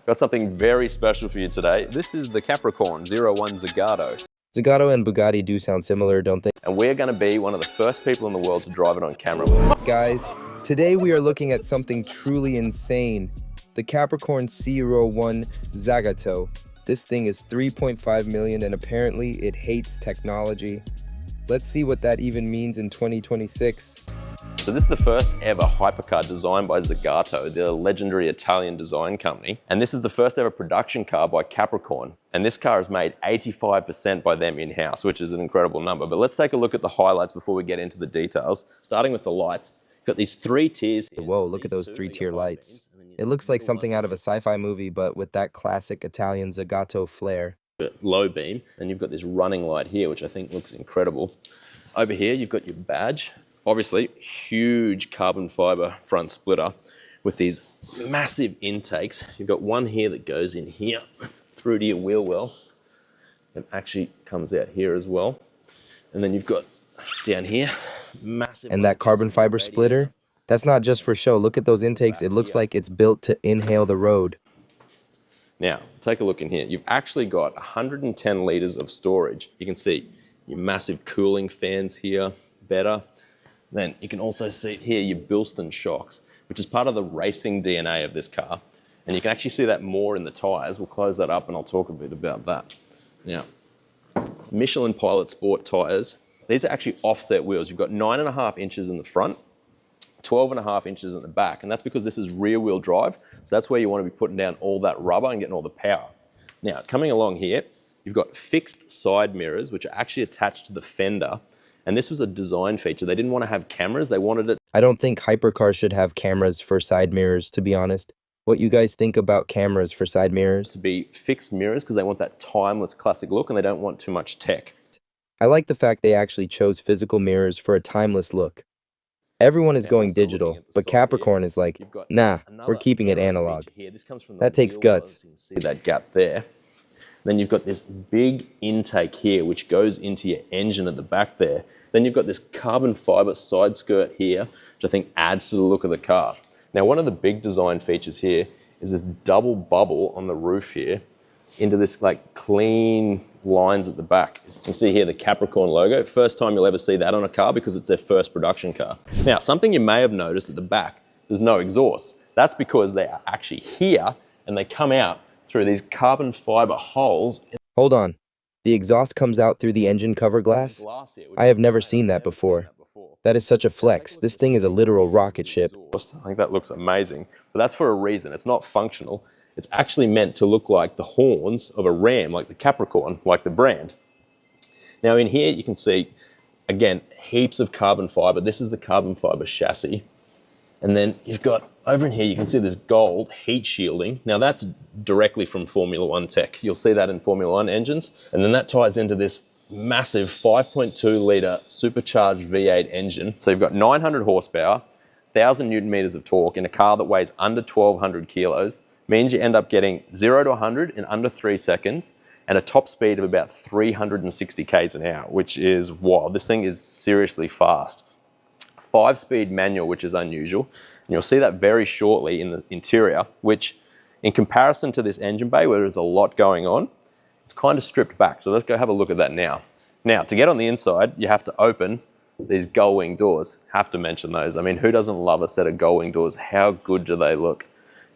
Got something very special for you today. This is the Capricorn 01 Zagato. Zagato and Bugatti do sound similar, don't they? And we're going to be one of the first people in the world to drive it on camera. Guys, today we are looking at something truly insane. The Capricorn C01 Zagato. This thing is 3.5 million and apparently it hates technology. Let's see what that even means in 2026. So this is the first ever hypercar designed by Zagato, the legendary Italian design company. And this is the first ever production car by Capricorn. And this car is made 85% by them in-house, which is an incredible number. But let's take a look at the highlights before we get into the details. Starting with the lights, you've got these three tiers here. Whoa, look at those three-tier lights. It looks like something out of a sci-fi movie, but with that classic Italian Zagato flair. Low beam, and you've got this running light here, which I think looks incredible. Over here, you've got your badge. Obviously, huge carbon fiber front splitter with these massive intakes. You've got one here that goes in here through to your wheel well and actually comes out here as well. And then you've got down here, massive. And that carbon fiber splitter, that's not just for show. Look at those intakes. It looks like it's built to inhale the road. Now, take a look in here. You've actually got 110 litres of storage. You can see your massive cooling fans here, better. Then you can also see here your Bilston shocks, which is part of the racing DNA of this car. And you can actually see that more in the tyres. We'll close that up and I'll talk a bit about that. Now, Michelin Pilot Sport tyres. These are actually offset wheels. You've got 9.5 inches in the front, 12.5 inches in the back. And that's because this is rear wheel drive. So that's where you want to be putting down all that rubber and getting all the power. Now, coming along here, you've got fixed side mirrors, which are actually attached to the fender. And this was a design feature. They didn't want to have cameras. They wanted it. I don't think hypercars should have cameras for side mirrors, to be honest. What you guys think about cameras for side mirrors? To be fixed mirrors because they want that timeless classic look and they don't want too much tech. I like the fact they actually chose physical mirrors for a timeless look. Everyone is going digital, but Capricorn is like, nah, we're keeping it analog. That takes guts. You can see that gap there. Then you've got this big intake here, which goes into your engine at the back there. Then you've got this carbon fiber side skirt here, which I think adds to the look of the car. Now, one of the big design features here is this double bubble on the roof here into this like clean lines at the back. You can see here the Capricorn logo. First time you'll ever see that on a car because it's their first production car. Now, something you may have noticed at the back, there's no exhaust. That's because they are actually here and they come out through these carbon fiber holes. Hold on. The exhaust comes out through the engine cover glass? I have never seen that before. That is such a flex. This thing is a literal rocket ship. I think that looks amazing, but that's for a reason. It's not functional. It's actually meant to look like the horns of a ram, like the Capricorn, like the brand. Now in here you can see, again, heaps of carbon fiber. This is the carbon fiber chassis. And then you've got, over in here, you can see this gold heat shielding. Now that's directly from Formula One tech. You'll see that in Formula One engines. And then that ties into this massive 5.2 litre supercharged V8 engine. So you've got 900 horsepower, 1,000 Newton meters of torque in a car that weighs under 1,200 kilos. Means you end up getting 0 to 100 in under 3 seconds and a top speed of about 360 k's an hour, which is wild. This thing is seriously fast. 5-speed manual, which is unusual. And you'll see that very shortly in the interior, which in comparison to this engine bay where there's a lot going on, it's kind of stripped back. So let's go have a look at that now. Now, to get on the inside, you have to open these gull wing doors. Have to mention those. I mean, who doesn't love a set of gull wing doors? How good do they look?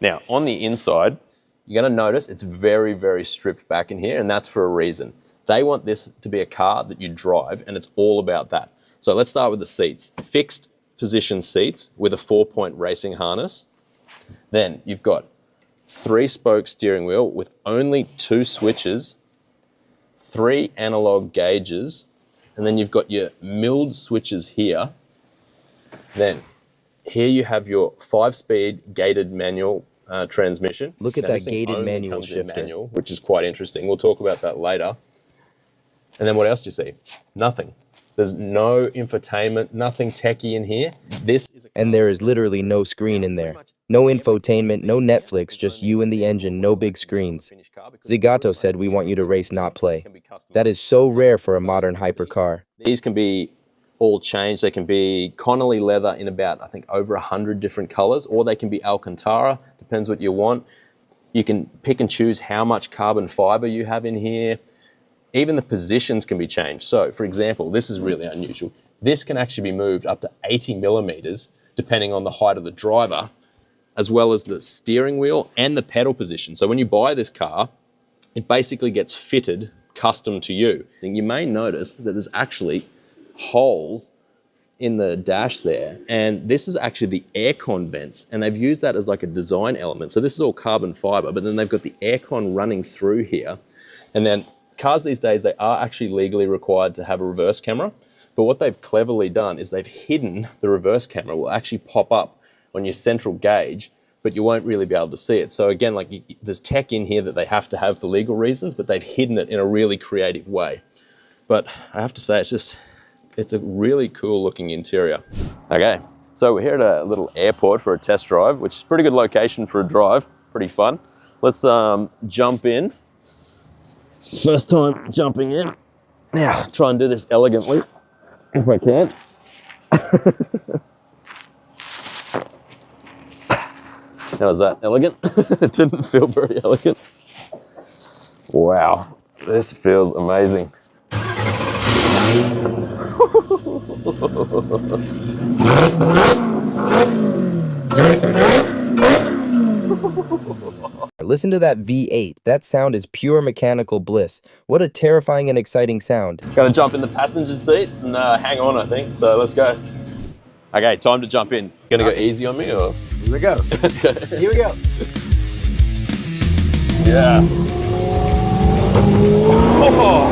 Now, on the inside, you're going to notice it's very, very stripped back in here, and that's for a reason. They want this to be a car that you drive, and it's all about that. So let's start with the seats. Fixed position seats with a 4-point racing harness. Then you've got 3-spoke steering wheel with only 2 switches, 3 analog gauges, and then you've got your milled switches here. Then here you have your 5-speed gated manual transmission. Look at that gated manual shifter. Which is quite interesting. We'll talk about that later. And then what else do you see? Nothing. There's no infotainment, nothing techie in here. And there is literally no screen in there. No infotainment, no Netflix, just you and the engine, no big screens. Zagato said we want you to race, not play. That is so rare for a modern hypercar. These can be all changed. They can be Connolly leather in about, I think, over 100 different colors, or they can be Alcantara, depends what you want. You can pick and choose how much carbon fiber you have in here. Even the positions can be changed. So, for example, this is really unusual. This can actually be moved up to 80 millimeters, depending on the height of the driver, as well as the steering wheel and the pedal position. So when you buy this car, it basically gets fitted custom to you. And you may notice that there's actually holes in the dash there, and this is actually the aircon vents, and they've used that as like a design element. So this is all carbon fiber, but then they've got the aircon running through here. And then cars these days, they are actually legally required to have a reverse camera, but what they've cleverly done is they've hidden the reverse camera. It will actually pop up on your central gauge, but you won't really be able to see it. So again, like there's tech in here that they have to have for legal reasons, but they've hidden it in a really creative way. But I have to say, it's a really cool looking interior. Okay, so we're here at a little airport for a test drive, which is a pretty good location for a drive, pretty fun. Let's jump in. First time jumping in. Now, try and do this elegantly, if I can. How was that? Elegant? It didn't feel very elegant. Wow, this feels amazing. Listen to that V8. That sound is pure mechanical bliss. What a terrifying and exciting sound. Gonna jump in the passenger seat and hang on, I think. So let's go. Okay, time to jump in. Gonna go easy on me or? Here we go. Here we go. Yeah. Oh.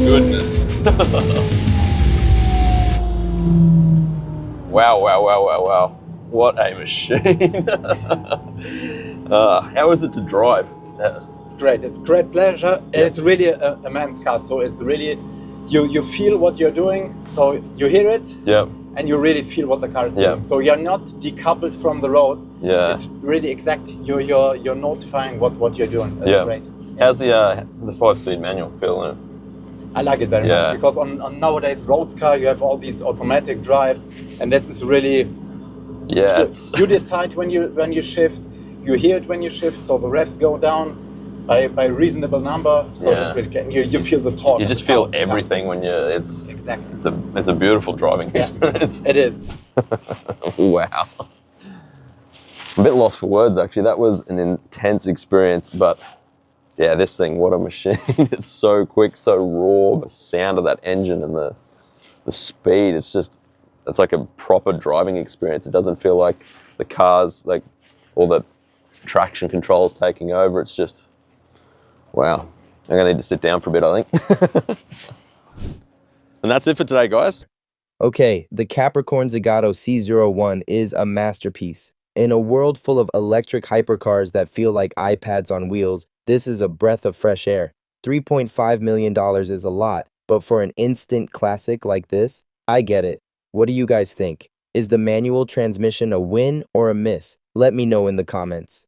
Goodness. Wow, wow, wow, wow, wow. What a machine. How is it to drive? It's great. It's great pleasure. And it's really a man's car. So it's really, you feel what you're doing. So you hear it. Yeah. And you really feel what the car is doing. So you're not decoupled from the road. Yeah. It's really exact. You're notifying what you're doing. That's great. How's the 5-speed manual feel? I like it very much because on nowadays roads car you have all these automatic drives, and this is really you decide when you shift, you hear it when you shift, so the revs go down by reasonable number, so it's really, you feel the torque. You just feel everything when you it's a beautiful driving experience. It is. Wow. I'm a bit lost for words actually. That was an intense experience, but yeah, this thing, what a machine. It's so quick, so raw, the sound of that engine and the speed, it's like a proper driving experience. It doesn't feel like the car's, like all the traction controls taking over. It's just, wow. I'm gonna need to sit down for a bit, I think. And that's it for today, guys. Okay, the Capricorn Zagato C01 is a masterpiece. In a world full of electric hypercars that feel like iPads on wheels, this is a breath of fresh air. $3.5 million is a lot, but for an instant classic like this, I get it. What do you guys think? Is the manual transmission a win or a miss? Let me know in the comments.